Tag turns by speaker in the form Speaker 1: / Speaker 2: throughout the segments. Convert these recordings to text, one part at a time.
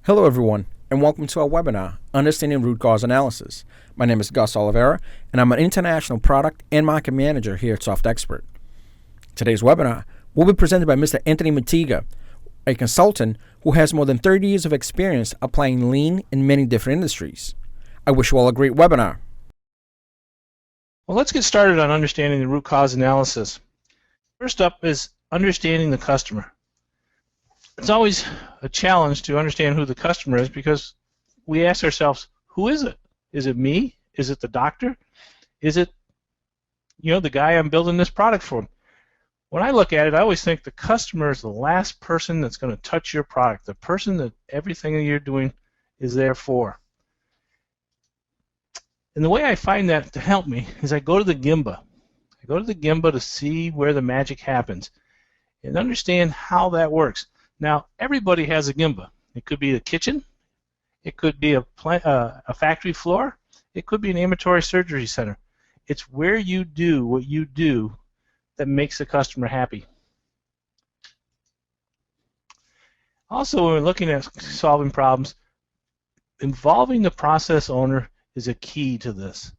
Speaker 1: Hello everyone, and welcome to our webinar, Understanding Root Cause Analysis. My name is Gus Oliveira, and I'm an International Product and Market Manager here at SoftExpert. Today's webinar will be presented by Mr. Anthony Mittiga, a consultant who has more than 30 years of experience applying lean in many different industries. I wish you all a great webinar.
Speaker 2: Well, let's get started on understanding the root cause analysis. First up is understanding the customer. It's always a challenge to understand who the customer is because we ask ourselves, who is it? Is it me? Is it the doctor? Is it, the guy I'm building this product for? When I look at it, I always think the customer is the last person that's going to touch your product, the person that everything that you're doing is there for. And the way I find that to help me is I go to the Gemba. I go to the Gemba to see where the magic happens and understand how that works. Now, everybody has a Gemba. It could be a kitchen. It could be a factory floor. It could be an ambulatory surgery center. It's where you do what you do that makes the customer happy. Also, when we're looking at solving problems, involving the process owner is a key to this.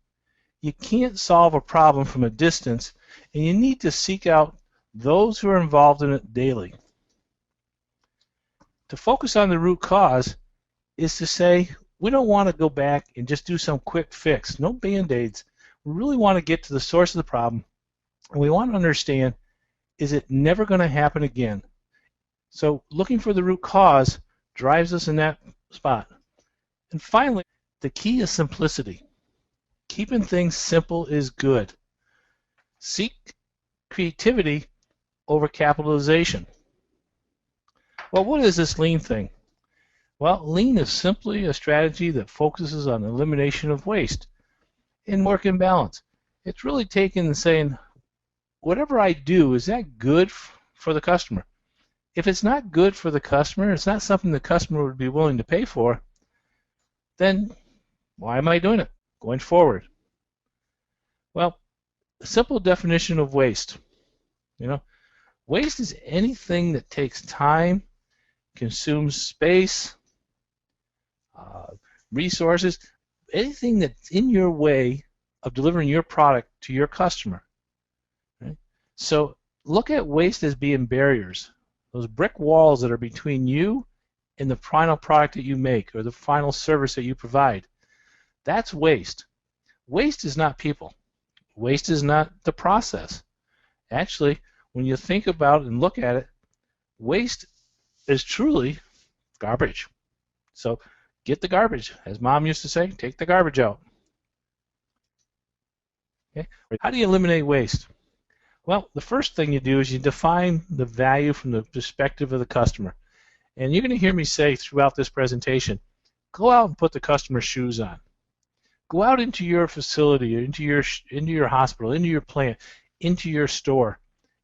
Speaker 2: You can't solve a problem from a distance, and you need to seek out those who are involved in it daily. To focus on the root cause is to say we don't want to go back and just do some quick fix, no band-aids. We really want to get to the source of the problem, and we want to understand, is it never going to happen again? So looking for the root cause drives us in that spot. And finally, the key is simplicity. Keeping things simple is good. Seek creativity over capitalization. Well, what is this lean thing? Well, lean is simply a strategy that focuses on elimination of waste and work in balance. It's really taken and saying, whatever I do, is that good for the customer? If it's not good for the customer, it's not something the customer would be willing to pay for, then why am I doing it going forward? Well, a simple definition of waste. Waste is anything that takes time, consumes space, resources, anything that's in your way of delivering your product to your customer. Right? So look at waste as being barriers, those brick walls that are between you and the final product that you make or the final service that you provide. That's waste. Waste is not people. Waste is not the process. Actually, when you think about and look at it, waste is truly garbage. So get the garbage. As Mom used to say, take the garbage out. Okay? How do you eliminate waste? Well, the first thing you do is you define the value from the perspective of the customer. And you're going to hear me say throughout this presentation, go out and put the customer's shoes on. Go out into your facility, into your hospital, into your plant, into your store,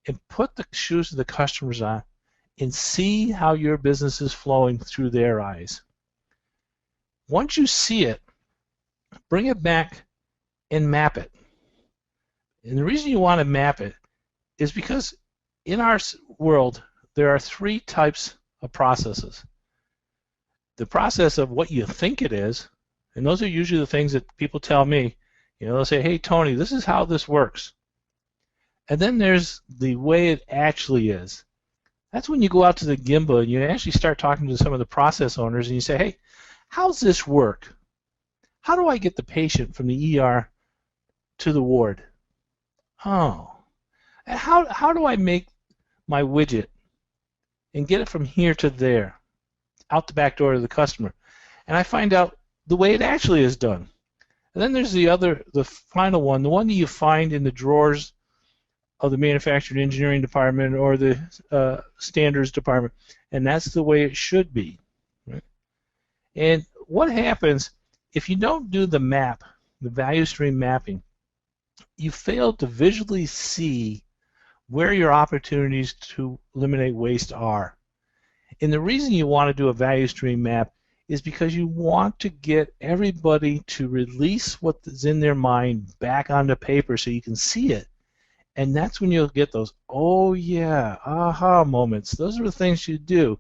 Speaker 2: and put the shoes of the customers on and see how your business is flowing through their eyes. Once you see it, bring it back and map it. And the reason you want to map it is because in our world, there are three types of processes. The process of what you think it is, and those are usually the things that people tell me. They'll say, hey, Tony, this is how this works. And then there's the way it actually is. That's when you go out to the Gemba and you actually start talking to some of the process owners and you say, hey, how's this work? How do I get the patient from the ER to the ward? Oh, how do I make my widget and get it from here to there, out the back door to the customer? And I find out the way it actually is done. And then there's the final one, the one that you find in the drawers of the manufacturing engineering department or the standards department, and that's the way it should be. Right? And what happens if you don't do the map, the value stream mapping, you fail to visually see where your opportunities to eliminate waste are. And the reason you want to do a value stream map is because you want to get everybody to release what is in their mind back onto paper so you can see it. And that's when you'll get those, oh yeah, aha moments. Those are the things you do.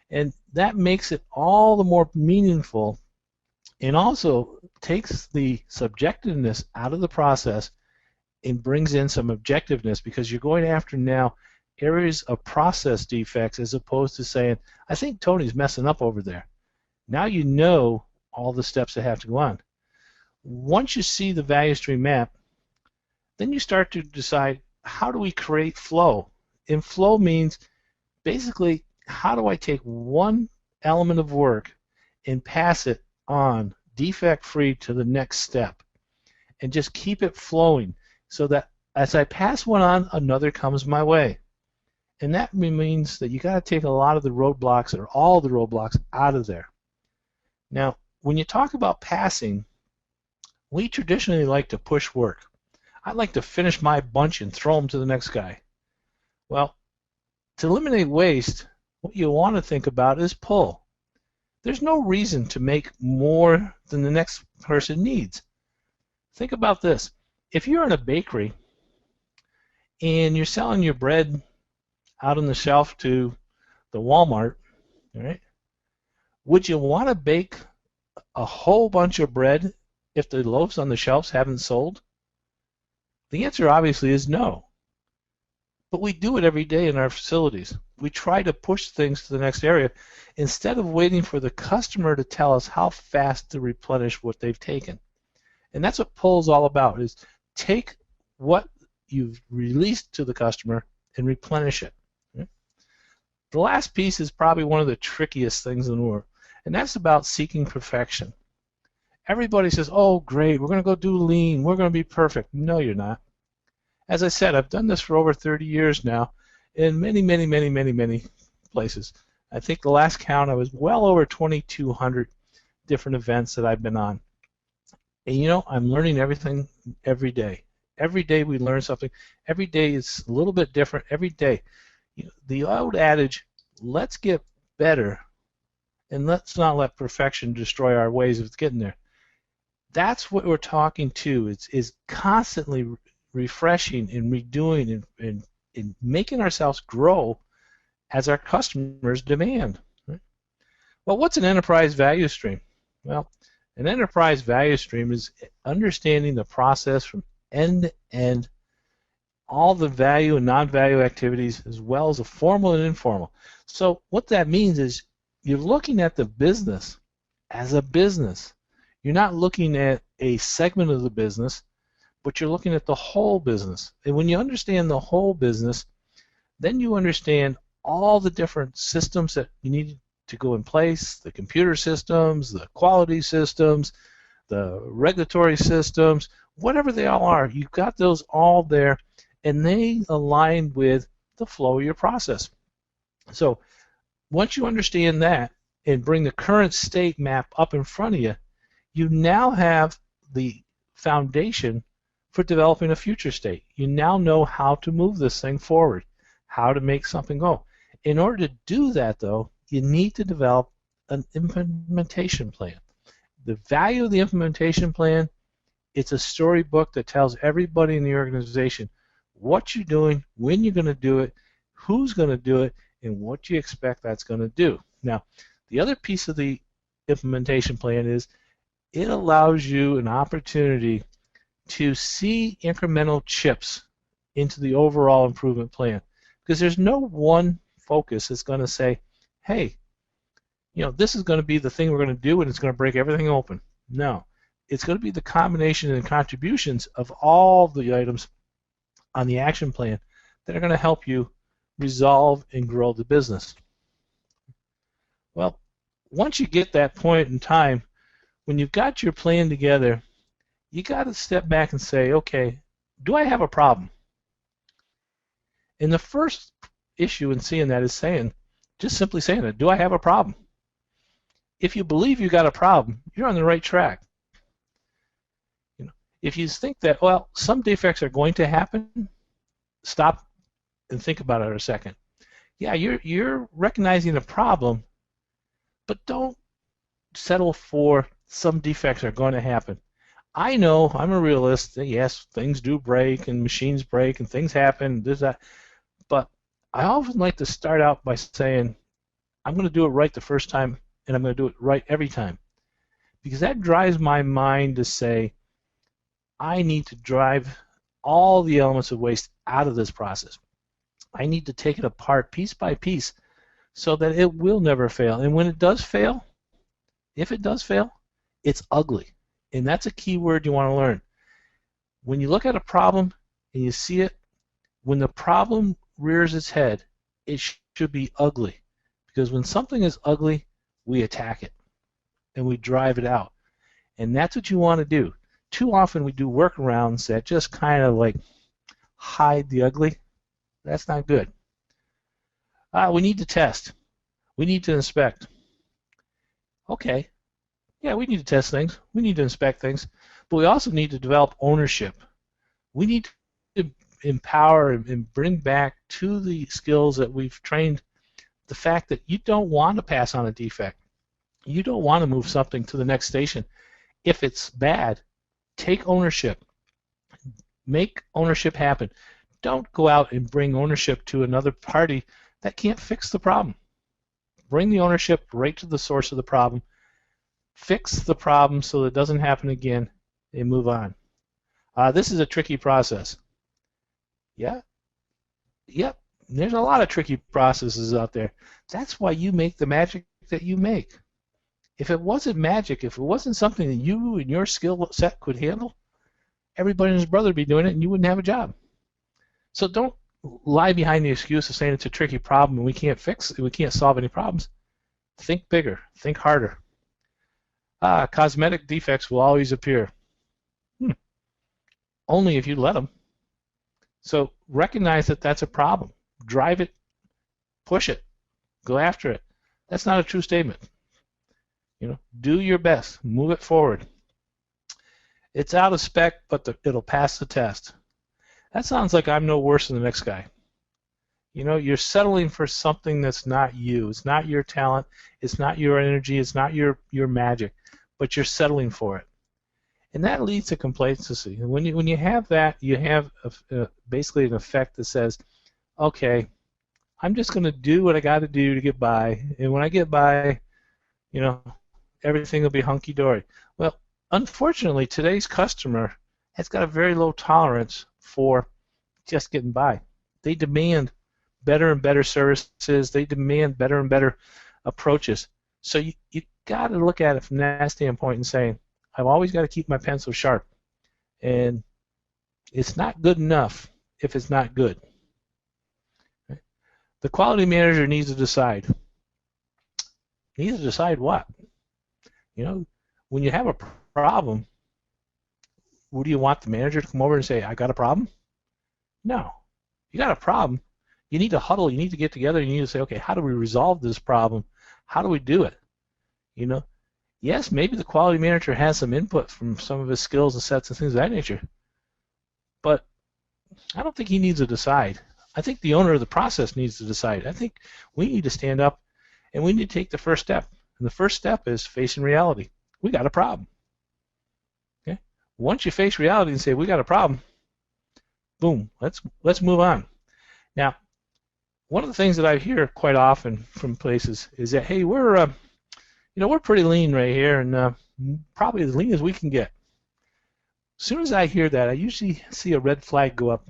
Speaker 2: And that makes it all the more meaningful, and also takes the subjectiveness out of the process and brings in some objectiveness, because you're going after now areas of process defects as opposed to saying, I think Tony's messing up over there. Now you know all the steps that have to go on. Once you see the value stream map, then you start to decide, how do we create flow? And flow means basically, how do I take one element of work and pass it on defect-free to the next step, and just keep it flowing so that as I pass one on, another comes my way. And that means that you got to take a lot of the roadblocks, or all the roadblocks, out of there. Now, when you talk about passing, we traditionally like to push work. I like to finish my bunch and throw them to the next guy. Well, to eliminate waste, what you want to think about is pull. There's no reason to make more than the next person needs. Think about this. If you're in a bakery and you're selling your bread out on the shelf to the Walmart, all right, would you want to bake a whole bunch of bread if the loaves on the shelves haven't sold? The answer obviously is no. But we do it every day in our facilities. We try to push things to the next area instead of waiting for the customer to tell us how fast to replenish what they've taken. And that's what pull is all about, is take what you've released to the customer and replenish it. The last piece is probably one of the trickiest things in the world, and that's about seeking perfection. Everybody says, oh, great, we're going to go do lean, we're going to be perfect. No, you're not. As I said, I've done this for over 30 years now in many places. I think the last count, I was well over 2,200 different events that I've been on. And you know, I'm learning everything every day. Every day we learn something. Every day is a little bit different. Every day. You know, the old adage, let's get better and let's not let perfection destroy our ways of getting there. That's what we're talking to. Is constantly refreshing and redoing and making ourselves grow as our customers demand. Right? Well, what's an enterprise value stream? Well, an enterprise value stream is understanding the process from end to end, all the value and non-value activities, as well as the formal and informal. So what that means is you're looking at the business as a business. You're not looking at a segment of the business, but you're looking at the whole business. And when you understand the whole business, then you understand all the different systems that you need to go in place, the computer systems, the quality systems, the regulatory systems, whatever they all are. You've got those all there, and they align with the flow of your process. So once you understand that and bring the current state map up in front of you, you now have the foundation for developing a future state. You now know how to move this thing forward, how to make something go. In order to do that, though, you need to develop an implementation plan. The value of the implementation plan, it's a storybook that tells everybody in the organization what you're doing, when you're going to do it, who's going to do it, and what you expect that's going to do. Now, the other piece of the implementation plan is it allows you an opportunity to see incremental chips into the overall improvement plan, because there's no one focus that's going to say, hey, you know, this is going to be the thing we're going to do and it's going to break everything open. No, it's going to be the combination and contributions of all the items on the action plan that are going to help you resolve and grow the business. Well, once you get that point in time, when you've got your plan together, you got to step back and say, okay, do I have a problem? And the first issue in seeing that is saying, just simply saying it, do I have a problem? If you believe you got a problem, you're on the right track. You know, if you think that, well, some defects are going to happen, stop and think about it a second. Yeah, you're recognizing a problem, but don't settle for some defects are going to happen. I know, I'm a realist. Yes, things do break and machines break and things happen, this, that. But I often like to start out by saying, I'm going to do it right the first time, and I'm going to do it right every time. Because that drives my mind to say, I need to drive all the elements of waste out of this process. I need to take it apart piece by piece so that it will never fail. And when it does fail, if it does fail, it's ugly. And that's a key word you want to learn. When you look at a problem and you see it, when the problem rears its head, it should be ugly. Because when something is ugly, we attack it and we drive it out. And that's what you want to do. Too often we do workarounds that just kind of like hide the ugly. That's not good. We need to test. We need to inspect. Okay. Yeah, we need to test things. We need to inspect things. But we also need to develop ownership. We need to empower and bring back to the skills that we've trained the fact that you don't want to pass on a defect. You don't want to move something to the next station. If it's bad, take ownership. Make ownership happen. Don't go out and bring ownership to another party that can't fix the problem. Bring the ownership right to the source of the problem. Fix the problem so that it doesn't happen again and move on. This is a tricky process. Yeah? Yep. There's a lot of tricky processes out there. That's why you make the magic that you make. If it wasn't magic, if it wasn't something that you and your skill set could handle, everybody and his brother would be doing it and you wouldn't have a job. So don't lie behind the excuse of saying it's a tricky problem and we can't fix it, we can't solve any problems. Think bigger, think harder. Cosmetic defects will always appear. Only if you let them. So recognize that that's a problem. Drive it, push it, go after it. That's not a true statement. Do your best, move it forward. It's out of spec, but it'll pass the test. That sounds like I'm no worse than the next guy. You're settling for something that's not you. It's not your talent. It's not your energy. It's not your magic, but you're settling for it. And that leads to complacency. And when you have that, you have basically an effect that says, okay, I'm just going to do what I got to do to get by. And when I get by, everything will be hunky-dory. Well, unfortunately, today's customer has got a very low tolerance for just getting by. They demand better and better services. They demand better and better approaches. So you got to look at it from that standpoint and saying, I've always got to keep my pencil sharp. And it's not good enough if it's not good. Okay? The quality manager needs to decide. Needs to decide what? When you have a problem, what do you want the manager to come over and say, I got a problem? No. You got a problem. You need to huddle. You need to get together. You need to say, okay, how do we resolve this problem? How do we do it? Yes, maybe the quality manager has some input from some of his skills and sets and things of that nature, but I don't think he needs to decide. I think the owner of the process needs to decide. I think we need to stand up and we need to take the first step. And the first step is facing reality. We got a problem. Okay? Once you face reality and say, we got a problem, boom, let's move on. Now, one of the things that I hear quite often from places is that, hey, we're pretty lean right here, and probably as lean as we can get. As soon as I hear that, I usually see a red flag go up,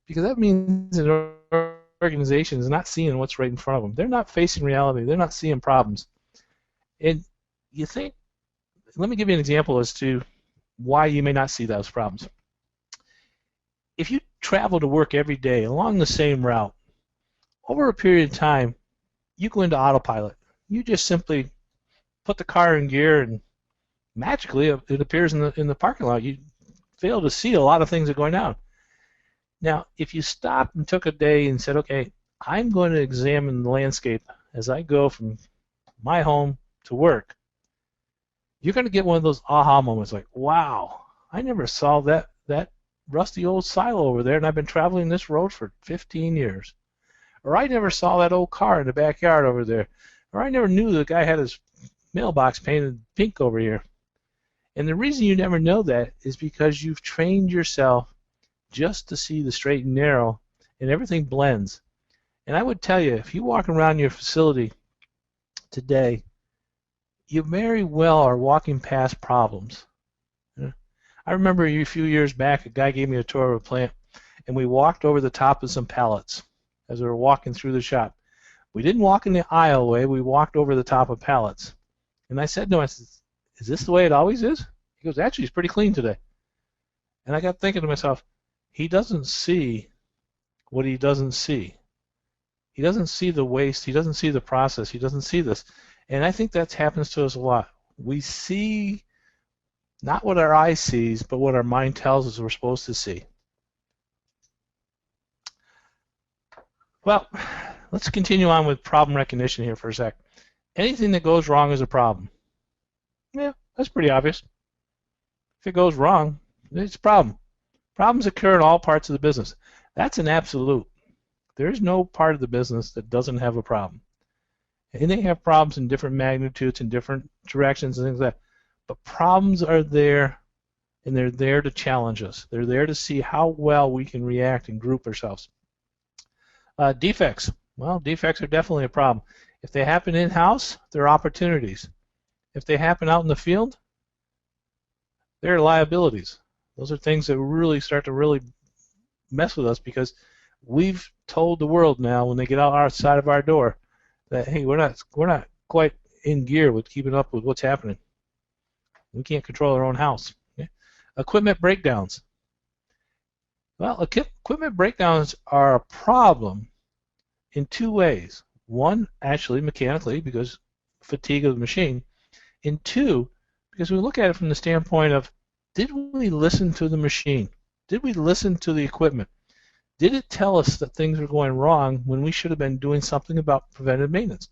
Speaker 2: because that means an organization is not seeing what's right in front of them. They're not facing reality. They're not seeing problems. And you think, let me give you an example as to why you may not see those problems. If you travel to work every day along the same route, over a period of time, you go into autopilot. You just simply put the car in gear, and magically it appears in the parking lot. You fail to see a lot of things that are going on. Now, if you stopped and took a day and said, okay, I'm going to examine the landscape as I go from my home to work, you're going to get one of those aha moments like, wow, I never saw that rusty old silo over there, and I've been traveling this road for 15 years. Or I never saw that old car in the backyard over there. Or I never knew the guy had his mailbox painted pink over here. And the reason you never know that is because you've trained yourself just to see the straight and narrow, and everything blends. And I would tell you, if you walk around your facility today, you very well are walking past problems. I remember a few years back, a guy gave me a tour of a plant, and we walked over the top of some pallets as we were walking through the shop. We didn't walk in the aisleway, we walked over the top of pallets. And I said to him, I said, is this the way it always is? He goes, actually, it's pretty clean today. And I got thinking to myself, he doesn't see what he doesn't see. He doesn't see the waste, he doesn't see the process, he doesn't see this. And I think that happens to us a lot. We see not what our eye sees, but what our mind tells us we're supposed to see. Well, let's continue on with problem recognition here for a sec. Anything that goes wrong is a problem. Yeah, that's pretty obvious. If it goes wrong, it's a problem. Problems occur in all parts of the business. That's an absolute. There is no part of the business that doesn't have a problem. And they have problems in different magnitudes and different directions and things like that. But problems are there, and they're there to challenge us. They're there to see how well we can react and group ourselves. Defects. Well, defects are definitely a problem. If they happen in-house, they're opportunities. If they happen out in the field, they're liabilities. Those are things that really start to really mess with us because we've told the world now when they get outside of our door that, hey, we're not quite in gear with keeping up with what's happening. We can't control our own house. Okay? Equipment breakdowns. Well, equipment breakdowns are a problem in two ways. One, actually, mechanically, because fatigue of the machine. And two, because we look at it from the standpoint of, did we listen to the machine? Did we listen to the equipment? Did it tell us that things were going wrong when we should have been doing something about preventive maintenance?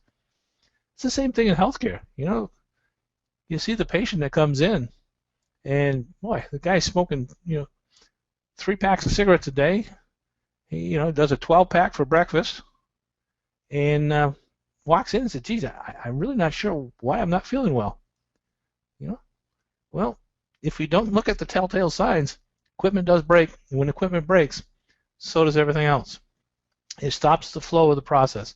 Speaker 2: It's the same thing in healthcare. You know, you see the patient that comes in, and boy, the guy's smoking, 3 packs of cigarettes a day. He, does a 12-pack for breakfast, and walks in and says, "Geez, I'm really not sure why I'm not feeling well." Well, if we don't look at the telltale signs, equipment does break, and when equipment breaks, so does everything else. It stops the flow of the process.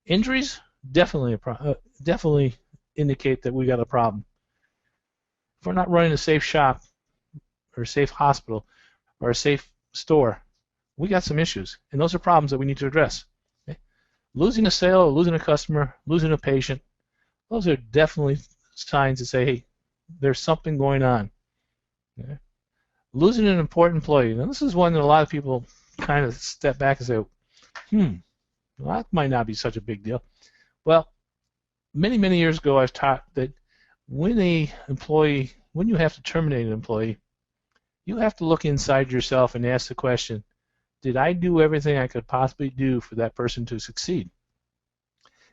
Speaker 2: Injuries definitely indicate that we got a problem. If we're not running a safe shop or a safe hospital or a safe store, we got some issues, and those are problems that we need to address. Okay? Losing a sale, or losing a customer, losing a patient, those are definitely signs that say, hey, there's something going on. Okay? Losing an important employee. Now, this is one that a lot of people kind of step back and say, well, that might not be such a big deal. Well, many, many years ago, I was taught that when you have to terminate an employee, you have to look inside yourself and ask the question, did I do everything I could possibly do for that person to succeed?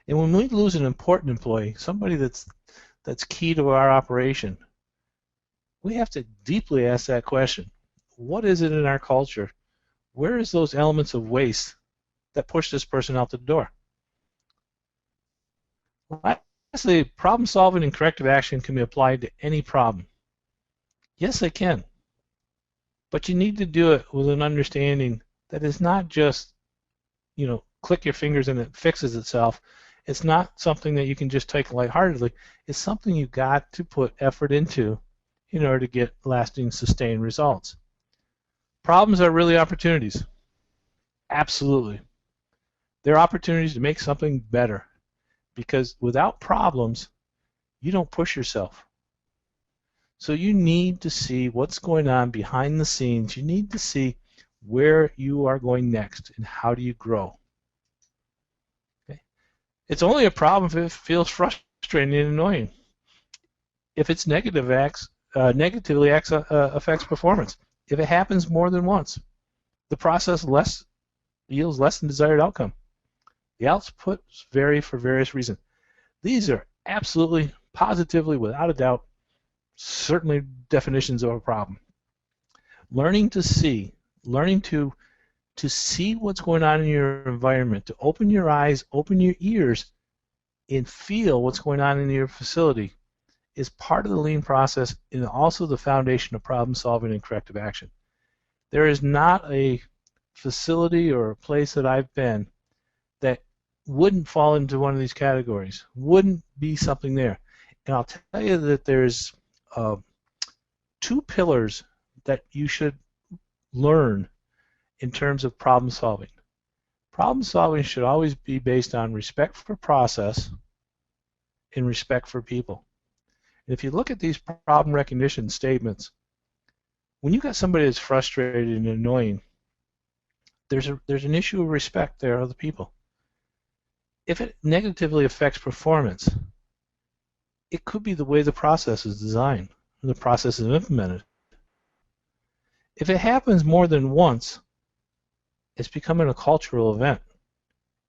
Speaker 2: And when we lose an important employee, somebody that's key to our operation, we have to deeply ask that question. What is it in our culture? Where is those elements of waste that push this person out the door? Lastly, problem solving and corrective action can be applied to any problem. Yes, they can. But you need to do it with an understanding that it's not just, click your fingers and it fixes itself. It's not something that you can just take lightheartedly. It's something you've got to put effort into in order to get lasting, sustained results. Problems are really opportunities. Absolutely. They're opportunities to make something better. Because without problems, you don't push yourself. So you need to see what's going on behind the scenes. You need to see where you are going next and how do you grow. Okay? It's only a problem if it feels frustrating and annoying. If it's negatively affects performance. If it happens more than once, the process yields less than desired outcome. The outputs vary for various reasons. These are absolutely, positively, without a doubt, certainly definitions of a problem. Learning to see what's going on in your environment, to open your eyes, open your ears, and feel what's going on in your facility is part of the lean process and also the foundation of problem solving and corrective action. There is not a facility or a place that I've been that wouldn't fall into one of these categories, wouldn't be something there. And I'll tell you that there's two pillars that you should learn in terms of problem solving. Problem solving should always be based on respect for process and respect for people. And if you look at these problem recognition statements, when you've got somebody that's frustrated and annoying, there's an issue of respect there of the people. If it negatively affects performance, it could be the way the process is designed, or the process is implemented. If it happens more than once, it's becoming a cultural event.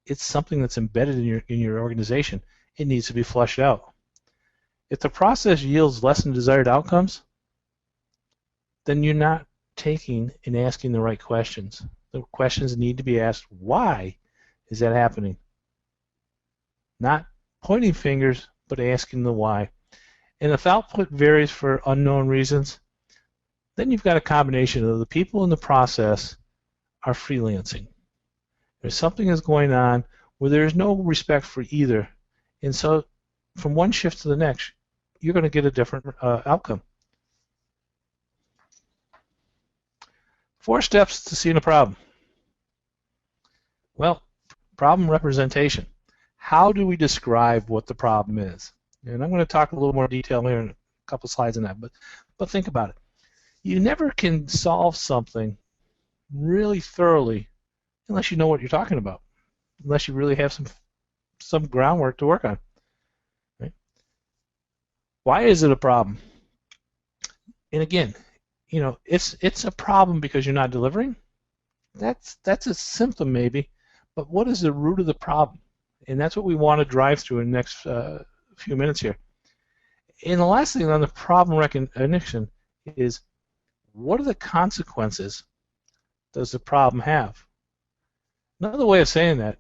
Speaker 2: It's something that's embedded in your organization. It needs to be fleshed out. If the process yields less than desired outcomes, then you're not taking and asking the right questions. The questions need to be asked, why is that happening? Not pointing fingers, but asking the why. And if output varies for unknown reasons, then you've got a combination of the people in the process are freelancing. There's something that's going on where there's no respect for either. And so from one shift to the next, you're going to get a different outcome. 4 steps to seeing a problem. Well, problem representation. How do we describe what the problem is? And I'm going to talk a little more detail here in a couple slides on that, but think about it. You never can solve something really thoroughly unless you know what you're talking about, unless you really have some groundwork to work on. Right? Why is it a problem? And again, you know, it's a problem because you're not delivering. That's a symptom maybe, but what is the root of the problem? And that's what we want to drive through in the next few minutes here. And the last thing on the problem recognition is, what are the consequences does the problem have? Another way of saying that,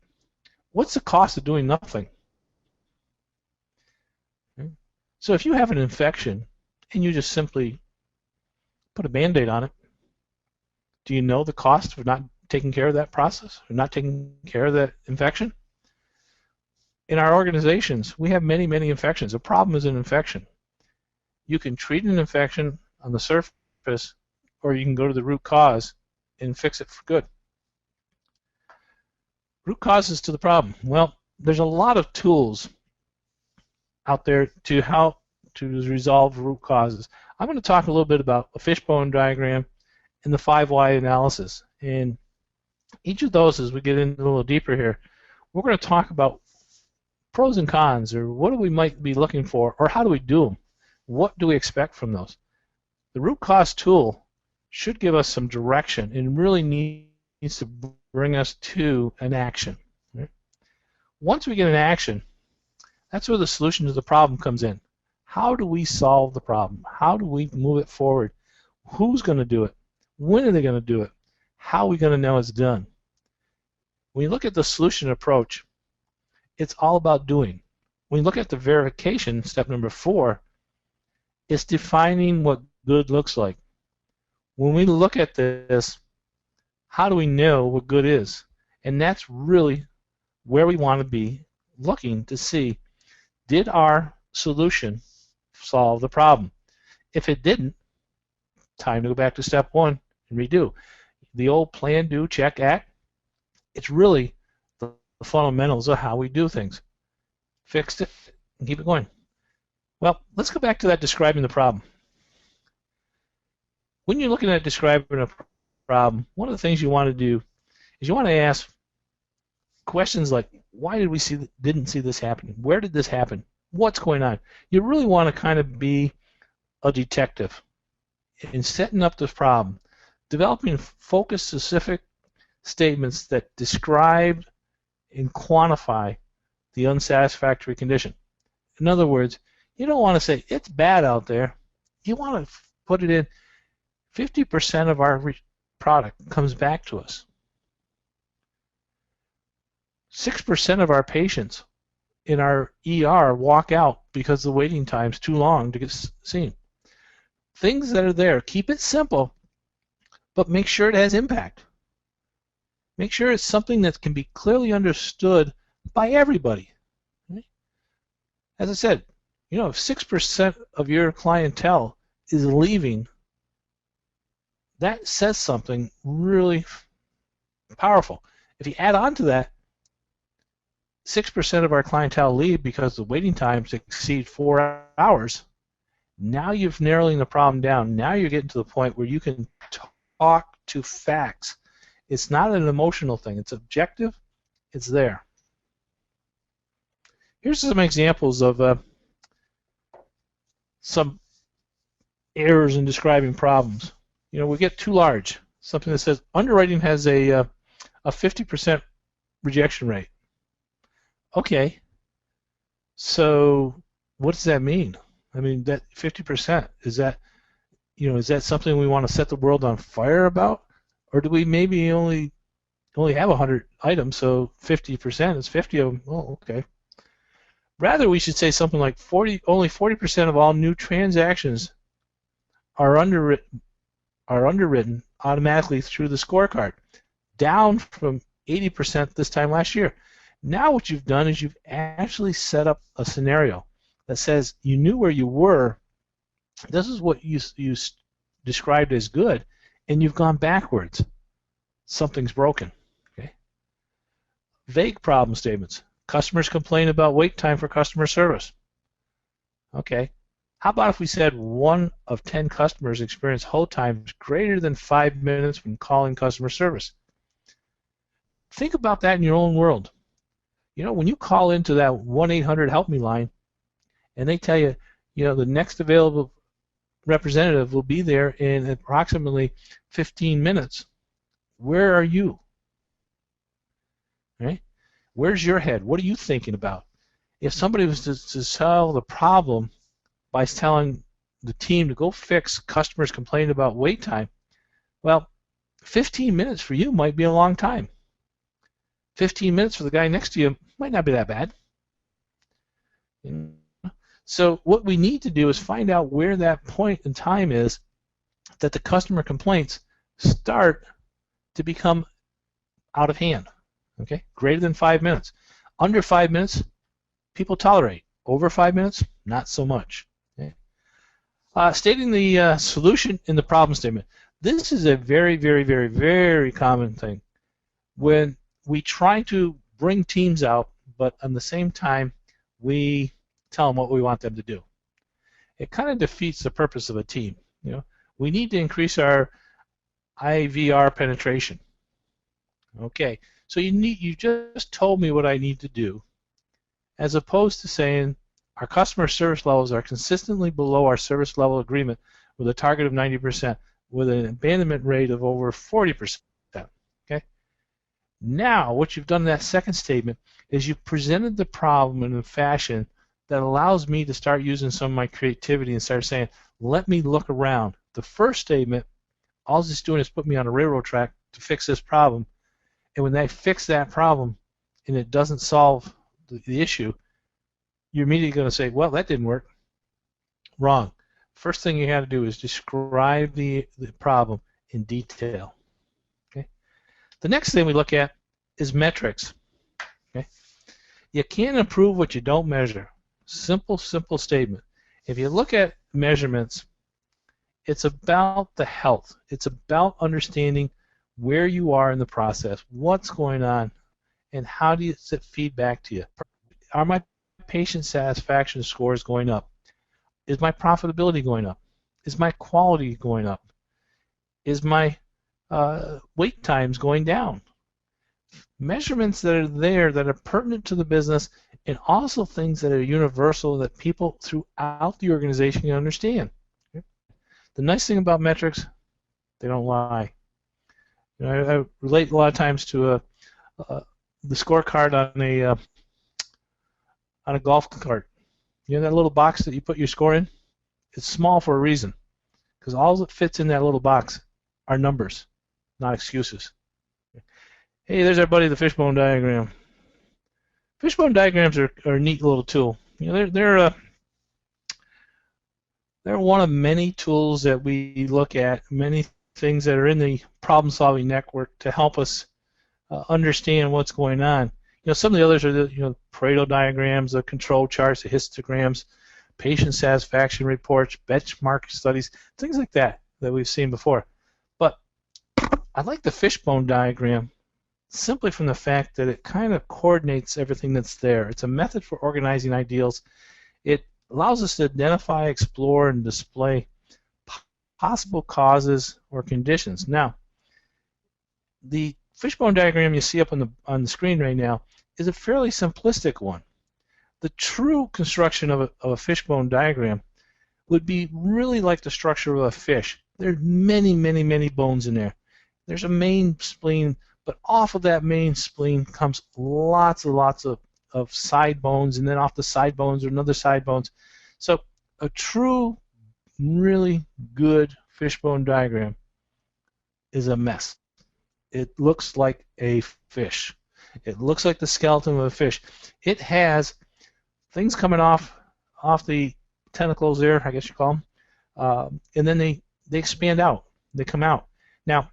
Speaker 2: what's the cost of doing nothing? Okay. So if you have an infection and you just simply put a Band-Aid on it, do you know the cost of not taking care of that process, or not taking care of that infection? In our organizations, we have many, many infections. A problem is an infection. You can treat an infection on the surface, or you can go to the root cause and fix it for good. Root causes to the problem. Well, there's a lot of tools out there to how to resolve root causes. I'm going to talk a little bit about a Fishbone Diagram and the 5 why analysis. And each of those, as we get into a little deeper here, we're going to talk about pros and cons, or what do we might be looking for, or how do we do them? What do we expect from those? The root cause tool should give us some direction and really needs to bring us to an action. Right? Once we get an action, that's where the solution to the problem comes in. How do we solve the problem? How do we move it forward? Who's going to do it? When are they going to do it? How are we going to know it's done? When you look at the solution approach, it's all about doing. When you look at the verification, step number 4, it's defining what good looks like. When we look at this, how do we know what good is? And that's really where we want to be looking to see, did our solution solve the problem? If it didn't, time to go back to step 1 and redo. The old plan, do, check, act, it's really the fundamentals of how we do things. Fixed it and keep it going. Well, let's go back to that describing the problem. When you're looking at describing a problem, one of the things you want to do is you want to ask questions like, why did we didn't see this happen? Where did this happen? What's going on? You really want to kind of be a detective in setting up this problem, developing focused, specific statements that describe and quantify the unsatisfactory condition. In other words, you don't want to say, it's bad out there. You want to put it in, 50% of our product comes back to us. 6% of our patients in our ER walk out because the waiting time's too long to get seen. Things that are there, keep it simple, but make sure it has impact. Make sure it's something that can be clearly understood by everybody. Right? As I said, if 6% of your clientele is leaving, that says something really powerful. If you add on to that, 6% of our clientele leave because the waiting times exceed 4 hours. Now you've narrowing the problem down. Now you're getting to the point where you can talk to facts. It's not an emotional thing. It's objective. It's there. Here's some examples of some errors in describing problems. We get too large. Something that says underwriting has a 50% rejection rate. Okay. So what does that mean? I mean, that 50%, is that something we want to set the world on fire about? Or do we maybe only have 100 items, so 50% is 50 of them? Oh, okay. Rather, we should say something like only 40% of all new transactions are underwritten automatically through the scorecard, down from 80% this time last year. Now what you've done is you've actually set up a scenario that says you knew where you were. This is what you described as good, and you've gone backwards. Something's broken. Okay. Vague problem statements. Customers complain about wait time for customer service. Okay. How about if we said 1 of 10 customers experience hold times greater than 5 minutes when calling customer service? Think about that in your own world. When you call into that 1-800-HELP-ME line and they tell you, the next available representative will be there in approximately 15 minutes, where are you? Right? Where's your head? What are you thinking about? If somebody was to solve the problem by telling the team to go fix customers complaining about wait time, well, 15 minutes for you might be a long time. 15 minutes for the guy next to you might not be that bad. So what we need to do is find out where that point in time is that the customer complaints start to become out of hand. Okay, greater than 5 minutes. Under 5 minutes, people tolerate. Over 5 minutes, not so much. Okay? Stating the solution in the problem statement. This is a very, very, very, very common thing. When we try to bring teams out, but at the same time, we tell them what we want them to do. It kind of defeats the purpose of a team. We need to increase our IVR penetration. Okay, so you just told me what I need to do, as opposed to saying our customer service levels are consistently below our service level agreement with a target of 90%, with an abandonment rate of over 40%. Okay. Now, what you've done in that second statement is you've presented the problem in a fashion that allows me to start using some of my creativity and start saying, let me look around. The first statement, all it's doing is put me on a railroad track to fix this problem. And when they fix that problem and it doesn't solve the issue, you're immediately going to say, well, that didn't work. Wrong. First thing you have to do is describe the problem in detail. Okay. The next thing we look at is metrics. Okay. You can't improve what you don't measure. Simple statement. If you look at measurements, it's about the health. It's about understanding where you are in the process, what's going on, and how does it feed back to you. Are my patient satisfaction scores going up? Is my profitability going up? Is my quality going up? Is my wait times going down? Measurements that are there that are pertinent to the business, and also things that are universal that people throughout the organization can understand. Okay? The nice thing about metrics, they don't lie. I relate a lot of times to the scorecard on a golf cart. That little box that you put your score in? It's small for a reason, because all that fits in that little box are numbers, not excuses. Hey, there's our buddy, the Fishbone Diagram. Fishbone diagrams are a neat little tool. They're one of many tools that we look at, many things that are in the problem-solving network to help us understand what's going on. Some of the others are the Pareto diagrams, the control charts, the histograms, patient satisfaction reports, benchmark studies, things like that we've seen before. But I like the Fishbone diagram simply from the fact that it kind of coordinates everything that's there. It's a method for organizing ideals. It allows us to identify, explore, and display possible causes or conditions. Now, the Fishbone diagram you see up on the screen right now is a fairly simplistic one. The true construction of a fishbone diagram would be really like the structure of a fish. There's many, many, many bones in there. There's a main spleen, but off of that main spleen comes lots and lots of side bones, and then off the side bones are another side bones. So a true, really good fishbone diagram is a mess. It looks like a fish. It looks like the skeleton of a fish. It has things coming off the tentacles there, I guess you call them, and then they expand out. They come out. Now,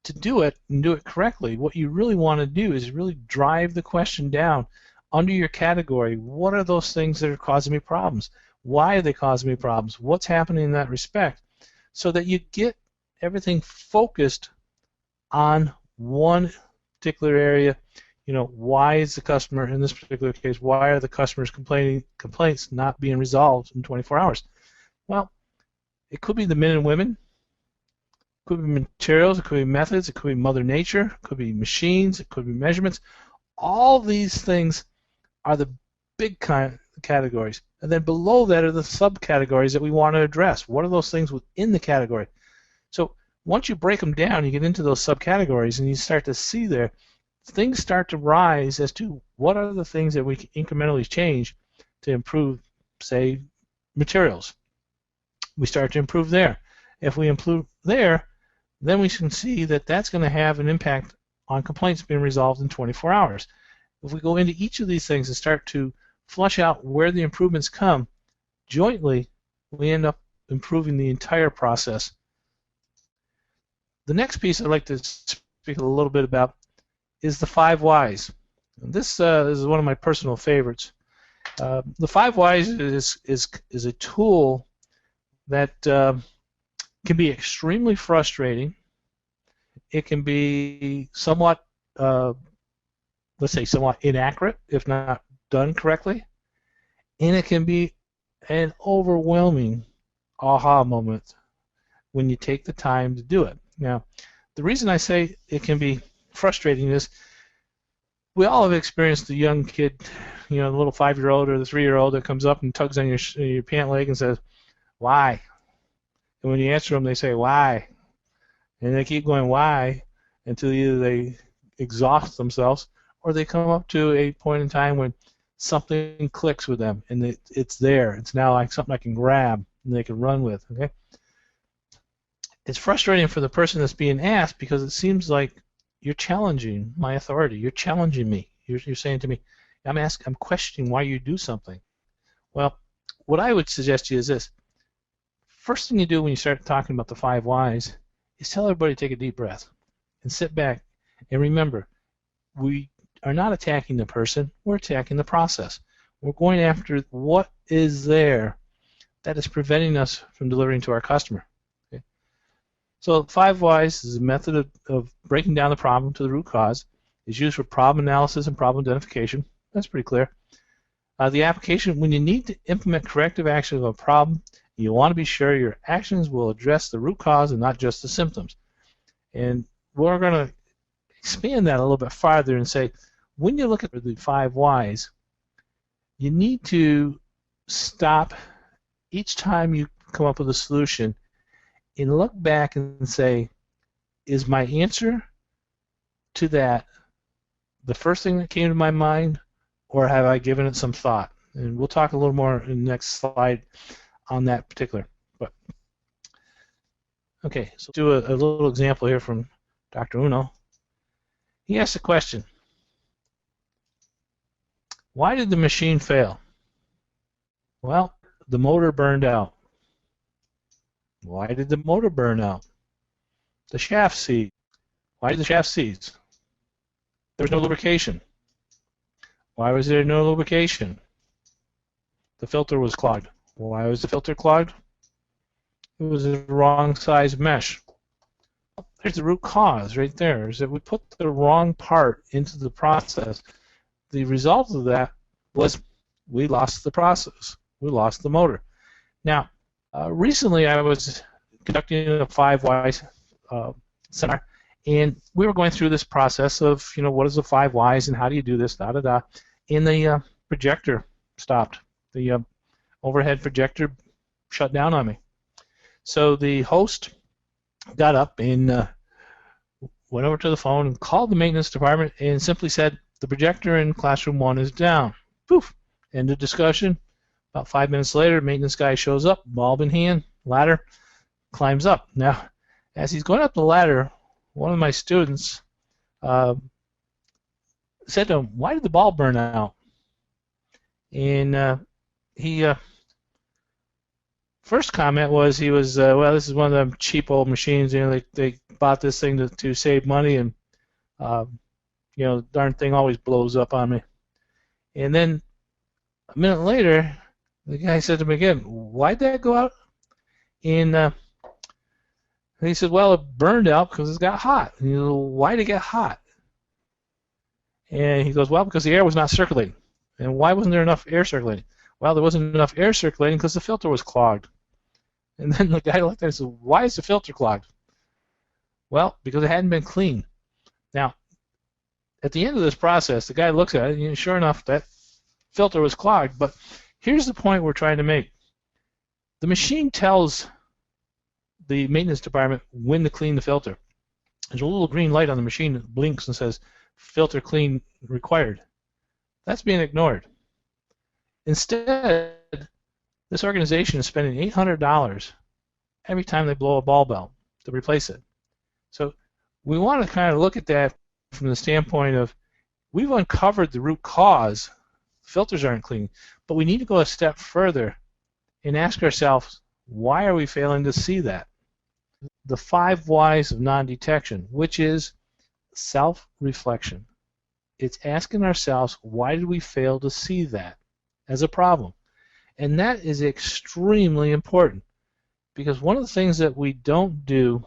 Speaker 2: to do it and do it correctly, what you really want to do is really drive the question down under your category. What are those things that are causing me problems? Why are they causing me problems? What's happening in that respect? So that you get everything focused on one particular area. Why is the customer, in this particular case, why are the customers' complaints not being resolved in 24 hours? Well, it could be the men and women, it could be materials, it could be methods, it could be Mother Nature, it could be machines, it could be measurements. All these things are the big categories. And then below that are the subcategories that we want to address. What are those things within the category? So once you break them down, you get into those subcategories and you start to see there, things start to rise as to what are the things that we can incrementally change to improve, say, materials. We start to improve there. If we improve there, then we can see that that's going to have an impact on complaints being resolved in 24 hours. If we go into each of these things and start to flush out where the improvements come, jointly, we end up improving the entire process. The next piece I'd like to speak a little bit about is the 5 whys. And this is one of my personal favorites. The 5 whys is a tool that can be extremely frustrating. It can be somewhat, let's say, somewhat inaccurate if not done correctly, and it can be an overwhelming aha moment when you take the time to do it. Now, the reason I say it can be frustrating is we all have experienced the young kid, the little 5-year-old or the 3-year-old that comes up and tugs on your pant leg and says, "Why?" And when you answer them, they say, "Why?" And they keep going, "Why?" until either they exhaust themselves or they come up to a point in time when something clicks with them and it's there. It's now like something I can grab and they can run with. Okay? It's frustrating for the person that's being asked because it seems like you're challenging my authority. You're challenging me. You're saying to me, I'm questioning why you do something. Well, what I would suggest to you is this. First thing you do when you start talking about the 5 whys is tell everybody to take a deep breath and sit back and remember, we are not attacking the person, we're attacking the process. We're going after what is there that is preventing us from delivering to our customer. Okay? So 5 whys is a method of breaking down the problem to the root cause. It's used for problem analysis and problem identification. That's pretty clear. The application, when you need to implement corrective action of a problem, you want to be sure your actions will address the root cause and not just the symptoms. And we're going to expand that a little bit farther and say, when you look at the 5 whys, you need to stop each time you come up with a solution and look back and say, is my answer to that the first thing that came to my mind, or have I given it some thought? And we'll talk a little more in the next slide on that particular. But okay, so do a little example here from Dr. Uno. He asked a question. Why did the machine fail? Well, the motor burned out. Why did the motor burn out? The shaft seized. Why did the shaft seize? There was no lubrication. Why was there no lubrication? The filter was clogged. Why was the filter clogged? It was the wrong size mesh. There's the root cause right there, is that we put the wrong part into the process. The result of that was we lost the process. We lost the motor. Now, recently I was conducting a 5 whys seminar, and we were going through this process of, what is the 5 whys and how do you do this, da-da-da, and the projector stopped. The overhead projector shut down on me. So the host got up and went over to the phone and called the maintenance department and simply said, the projector in classroom 1 is down. Poof, end of discussion. About 5 minutes later, maintenance guy shows up, bulb in hand, ladder, climbs up. Now, as he's going up the ladder, one of my students said to him, why did the bulb burn out? And he first comment was well, this is one of them cheap old machines. They bought this thing to save money, and the darn thing always blows up on me. And then a minute later, the guy said to me again, why'd that go out? And he said, well, it burned out because it got hot. And he goes, why'd it get hot? And he goes, well, because the air was not circulating. And why wasn't there enough air circulating? Well, there wasn't enough air circulating because the filter was clogged. And then the guy looked at it and said, why is the filter clogged? Well, because it hadn't been cleaned. Now, at the end of this process, the guy looks at it, and sure enough, that filter was clogged. But here's the point we're trying to make. The machine tells the maintenance department when to clean the filter. There's a little green light on the machine that blinks and says, filter clean required. That's being ignored. Instead, this organization is spending $800 every time they blow a bulb out to replace it. So we want to kind of look at that from the standpoint of we've uncovered the root cause. Filters aren't clean, but we need to go a step further and ask ourselves, why are we failing to see that? The 5 whys of non-detection, which is self-reflection. It's asking ourselves, why did we fail to see that as a problem? And that is extremely important, because one of the things that we don't do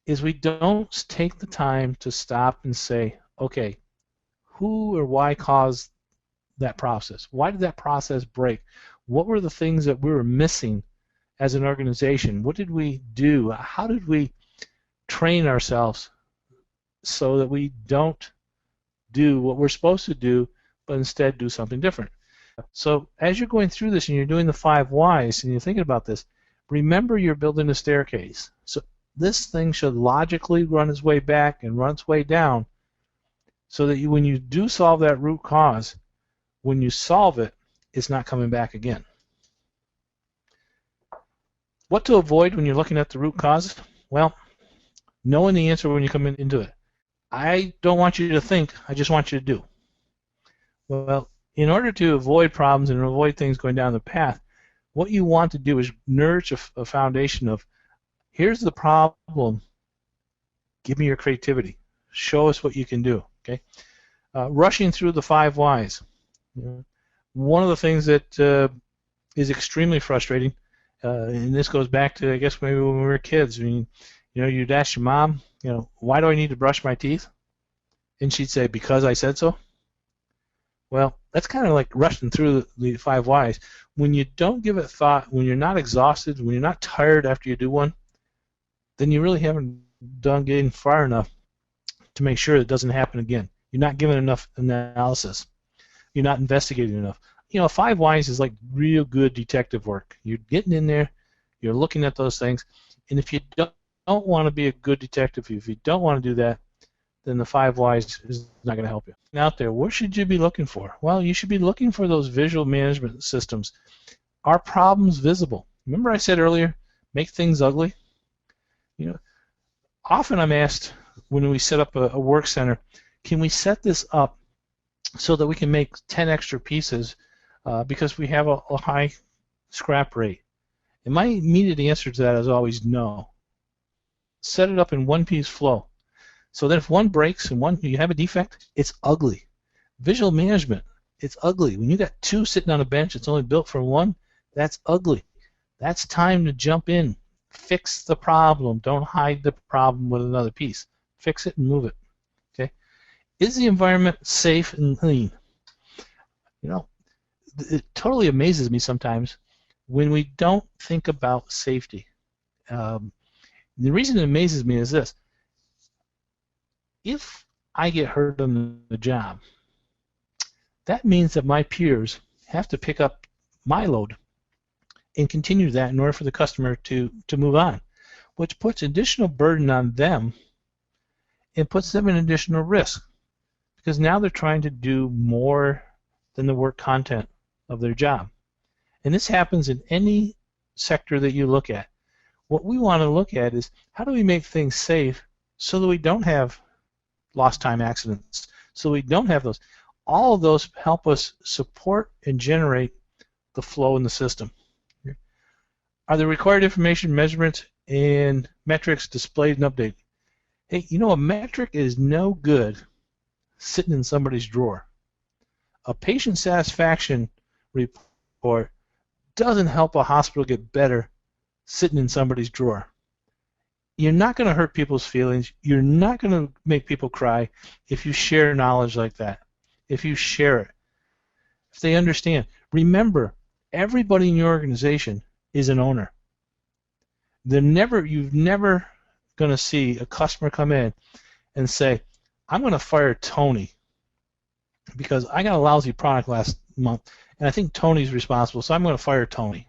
Speaker 2: is we don't take the time to stop and say, okay, who or why caused that process? Why did that process break? What were the things that we were missing as an organization? What did we do? How did we train ourselves so that we don't do what we're supposed to do, but instead do something different? So as you're going through this and you're doing the 5 whys and you're thinking about this, remember you're building a staircase. So this thing should logically run its way back and run its way down so that when you do solve that root cause, when you solve it, it's not coming back again. What to avoid when you're looking at the root cause? Well, knowing the answer when you come into it. I don't want you to think, I just want you to do. Well, in order to avoid problems and avoid things going down the path, what you want to do is nurture a foundation of, here's the problem, give me your creativity. Show us what you can do. Okay? Rushing through the 5 whys. One of the things that is extremely frustrating, and this goes back to, I guess, maybe when we were kids. I mean, you'd ask your mom, why do I need to brush my teeth? And she'd say, because I said so. Well, that's kind of like rushing through the 5 whys. When you don't give it thought, when you're not exhausted, when you're not tired after you do one, then you really haven't done getting far enough to make sure it doesn't happen again. You're not giving enough analysis. You're not investigating enough. 5 whys is like real good detective work. You're getting in there, you're looking at those things, and if you don't want to be a good detective, if you don't want to do that, then the 5 whys is not going to help you. Out there, what should you be looking for? Well, you should be looking for those visual management systems. Are problems visible? Remember I said earlier, make things ugly? Often I'm asked when we set up a work center, can we set this up so that we can make 10 extra pieces because we have a high scrap rate? And my immediate answer to that is always no. Set it up in one-piece flow. So that if one breaks and you have a defect, it's ugly. Visual management, it's ugly. When you got two sitting on a bench, it's only built for one, that's ugly. That's time to jump in. Fix the problem. Don't hide the problem with another piece. Fix it and move it. Okay? Is the environment safe and clean? You know, it totally amazes me sometimes when we don't think about safety. The reason it amazes me is this. If I get hurt on the job, that means that my peers have to pick up my load and continue that in order for the customer to move on, which puts additional burden on them and puts them in additional risk because now they're trying to do more than the work content of their job. And this happens in any sector that you look at. What we want to look at is how do we make things safe so that we don't have lost time accidents, so we don't have those. All of those help us support and generate the flow in the system. Are the required information, measurements, and metrics displayed and updated? Hey, you know, a metric is no good sitting in somebody's drawer. A patient satisfaction report doesn't help a hospital get better sitting in somebody's drawer. You're not going to hurt people's feelings. You're not going to make people cry if you share knowledge like that, if you share it, if they understand. Remember, everybody in your organization is an owner. You're never going to see a customer come in and say, I'm going to fire Tony because I got a lousy product last month and I think Tony's responsible, so I'm going to fire Tony.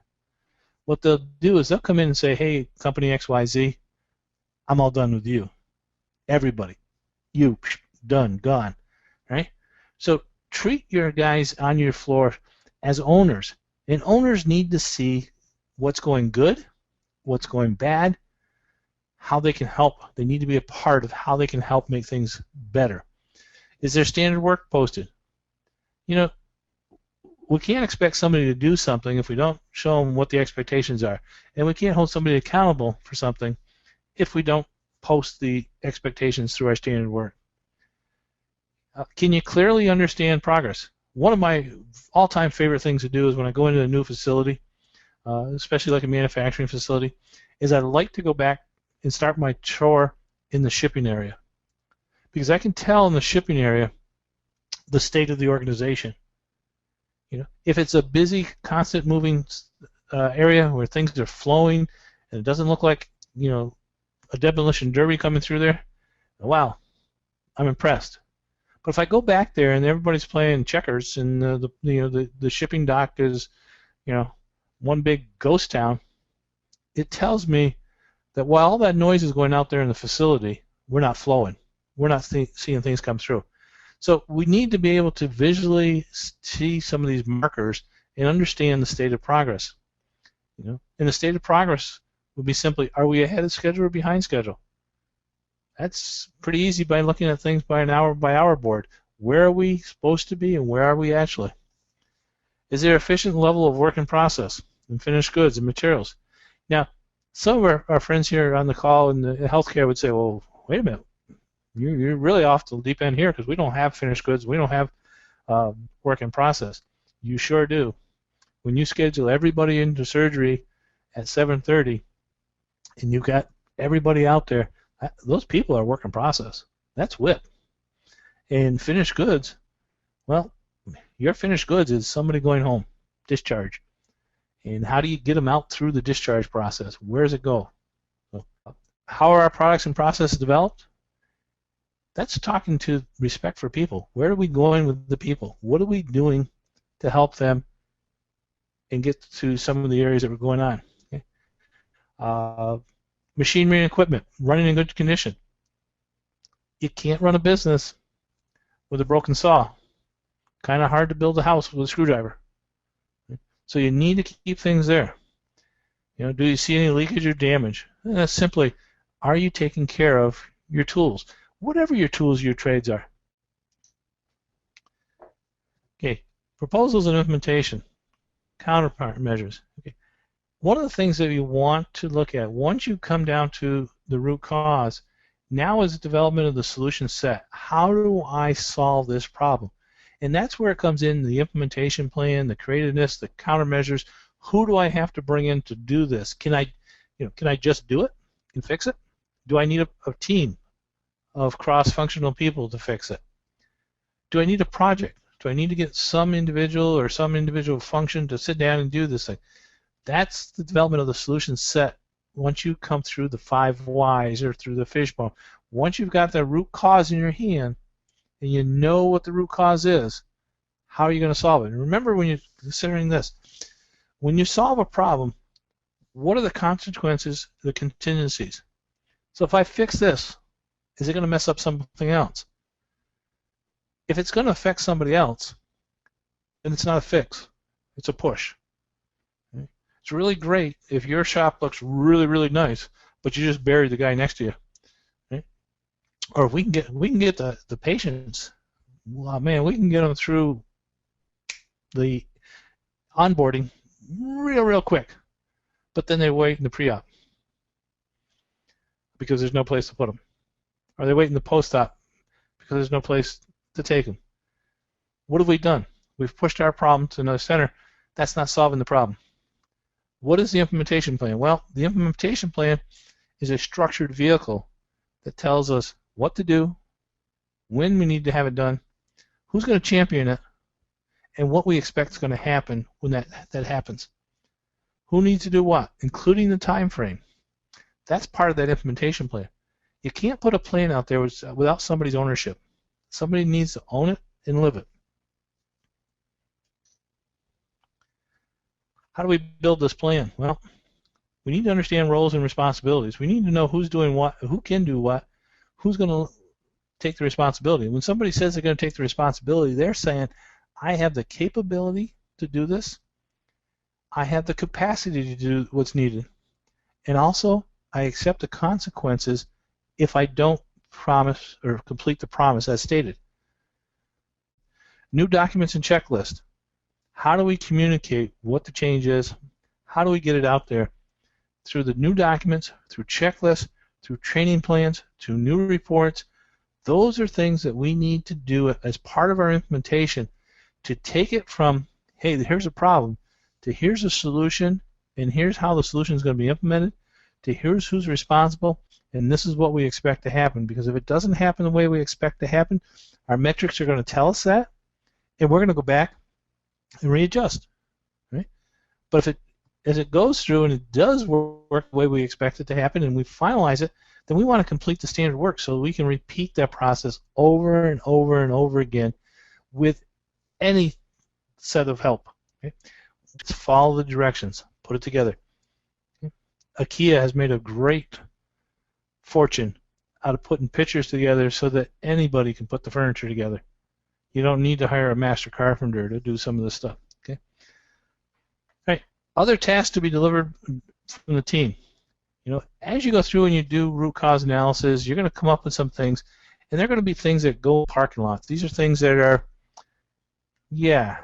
Speaker 2: What they'll do is they'll come in and say, hey, company XYZ, I'm all done with you. Everybody. You, done, gone. Right? So treat your guys on your floor as owners. And owners need to see what's going good, what's going bad, how they can help. They need to be a part of how they can help make things better. Is there standard work posted? You know, we can't expect somebody to do something if we don't show them what the expectations are. And we can't hold somebody accountable for something if we don't post the expectations through our standard work. Can you clearly understand progress? One of my all-time favorite things to do is when I go into a new facility, especially like a manufacturing facility, is I like to go back and start my chore in the shipping area. Because I can tell in the shipping area the state of the organization. You know, if it's a busy, constant moving area where things are flowing and it doesn't look like, you know, a demolition derby coming through there, wow, I'm impressed. But if I go back there and everybody's playing checkers and the shipping dock is, you know, one big ghost town, it tells me that while all that noise is going out there in the facility, we're not flowing. We're not seeing things come through. So we need to be able to visually see some of these markers and understand the state of progress. You know, and the state of progress would be simply, are we ahead of schedule or behind schedule? That's pretty easy by looking at things by an hour-by-hour board. Where are we supposed to be and where are we actually? Is there efficient level of work in process and finished goods and materials? Now, some of our friends here on the call in the healthcare would say, well, wait a minute. You're really off the deep end here because we don't have finished goods. We don't have work in process. You sure do. When you schedule everybody into surgery at 7:30 and you've got everybody out there, those people are work in process. That's WIP. And finished goods, well, your finished goods is somebody going home, discharge. And how do you get them out through the discharge process? Where does it go? So, how are our products and processes developed? That's talking to respect for people. Where are we going with the people? What are we doing to help them and get to some of the areas that are going on? Okay. Machinery and equipment, running in good condition. You can't run a business with a broken saw. Kind of hard to build a house with a screwdriver. So you need to keep things there. You know, do you see any leakage or damage? And that's simply, are you taking care of your tools? Whatever your tools, your trades are. Okay, proposals and implementation, counterpart measures. Okay. One of the things that you want to look at, once you come down to the root cause, now is the development of the solution set. How do I solve this problem? And that's where it comes in, the implementation plan, the creativeness, the countermeasures. Who do I have to bring in to do this? Can I just do it and fix it? Do I need a team of cross-functional people to fix it? Do I need a project? Do I need to get some individual or some individual function to sit down and do this thing? That's the development of the solution set once you come through the 5 whys or through the fishbone. Once you've got the root cause in your hand and you know what the root cause is, how are you going to solve it? And remember, when you're considering this, when you solve a problem, what are the consequences, the contingencies? So if I fix this, is it going to mess up something else? If it's going to affect somebody else, then it's not a fix. It's a push. Okay? It's really great if your shop looks really, really nice, but you just buried the guy next to you. Okay? Or if we can get the patients, well, man, we can get them through the onboarding real quick, but then they wait in the pre-op because there's no place to put them. Or they wait in the post-op because there's no place to take them. What have we done? We've pushed our problem to another center. That's not solving the problem. What is the implementation plan? Well, the implementation plan is a structured vehicle that tells us what to do, when we need to have it done, who's going to champion it, and what we expect is going to happen when that happens. Who needs to do what, including the time frame. That's part of that implementation plan. You can't put a plan out there without somebody's ownership. Somebody needs to own it and live it. How do we build this plan? Well, we need to understand roles and responsibilities. We need to know who's doing what, who can do what, who's going to take the responsibility. When somebody says they're going to take the responsibility, they're saying, I have the capability to do this. I have the capacity to do what's needed. And also, I accept the consequences if I don't promise or complete the promise as stated. New documents and checklist. How do we communicate what the change is? How do we get it out there? Through the new documents, through checklists, through training plans, through new reports. Those are things that we need to do as part of our implementation to take it from, hey, here's a problem, to here's a solution, and here's how the solution is going to be implemented, to here's who's responsible, and this is what we expect to happen. Because if it doesn't happen the way we expect to happen, our metrics are going to tell us that, and we're going to go back and readjust. Right? But as it goes through and it does work the way we expect it to happen, and we finalize it, then we want to complete the standard work so we can repeat that process over and over and over again with any set of help. Okay? Let's follow the directions. Put it together. Okay? IKEA has made a great fortune out of putting pictures together so that anybody can put the furniture together. You don't need to hire a master carpenter to do some of this stuff. Okay. All right. Other tasks to be delivered from the team. You know, as you go through and you do root cause analysis, you're going to come up with some things, and they're going to be things that go in parking lots. These are things that are, yeah,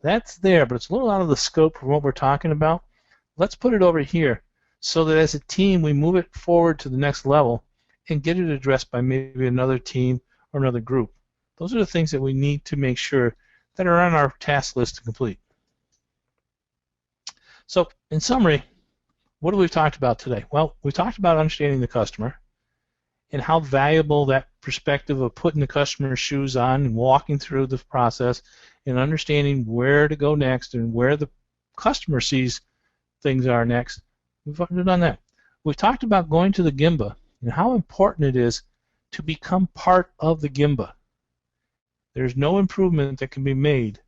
Speaker 2: that's there, but it's a little out of the scope from what we're talking about. Let's put it over here so that as a team we move it forward to the next level and get it addressed by maybe another team or another group. Those are the things that we need to make sure that are on our task list to complete. So, in summary, what have we talked about today? Well, we talked about understanding the customer and how valuable that perspective of putting the customer's shoes on and walking through the process and understanding where to go next and where the customer sees things are next. We've done that. We've talked about going to the Gemba and how important it is to become part of the Gemba. There's no improvement that can be made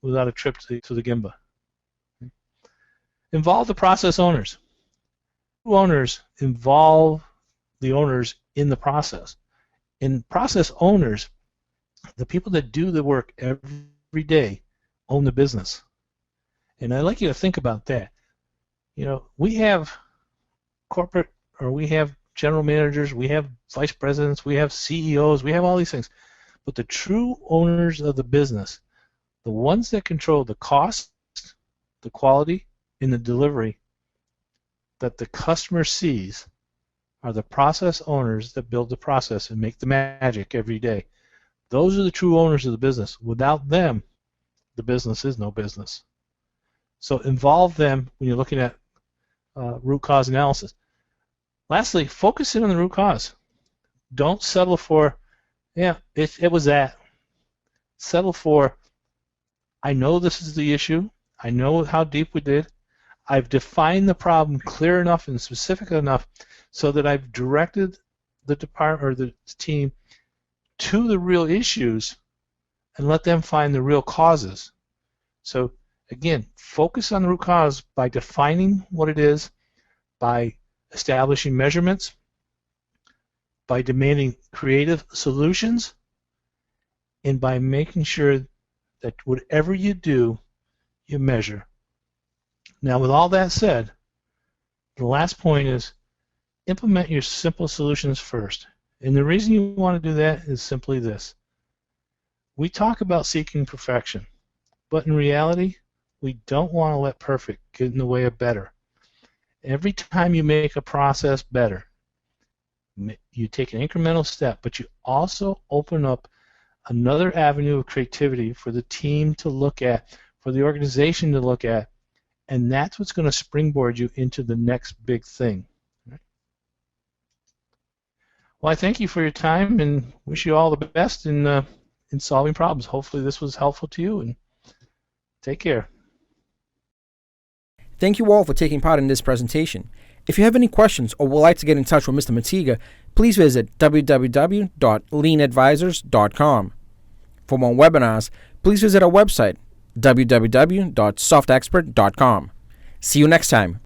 Speaker 2: without a trip to the Gemba. Involve the process owners. Owners involve the owners in the process. And process owners, the people that do the work every day, own the business. And I'd like you to think about that. You know, we have corporate, or we have general managers, we have vice presidents, we have CEOs, we have all these things. But the true owners of the business, the ones that control the cost, the quality, and the delivery that the customer sees, are the process owners that build the process and make the magic every day. Those are the true owners of the business. Without them, the business is no business. So involve them when you're looking at root cause analysis. Lastly, focus in on the root cause. Don't settle for, yeah, it was that. Settle for, I know this is the issue. I know how deep we did. I've defined the problem clear enough and specific enough so that I've directed the department or the team to the real issues and let them find the real causes. So again, focus on the root cause by defining what it is, by establishing measurements, by demanding creative solutions, and by making sure that whatever you do, you measure. Now, with all that said, the last point is implement your simple solutions first. And the reason you want to do that is simply this. We talk about seeking perfection, but in reality, we don't want to let perfect get in the way of better. Every time you make a process better, you take an incremental step, but you also open up another avenue of creativity for the team to look at, for the organization to look at, and that's what's going to springboard you into the next big thing. Well, I thank you for your time and wish you all the best in solving problems. Hopefully this was helpful to you, and take care.
Speaker 1: Thank you all for taking part in this presentation. If you have any questions or would like to get in touch with Mr. Mittiga, please visit www.leanadvisors.com. For more webinars, please visit our website, www.softexpert.com. See you next time.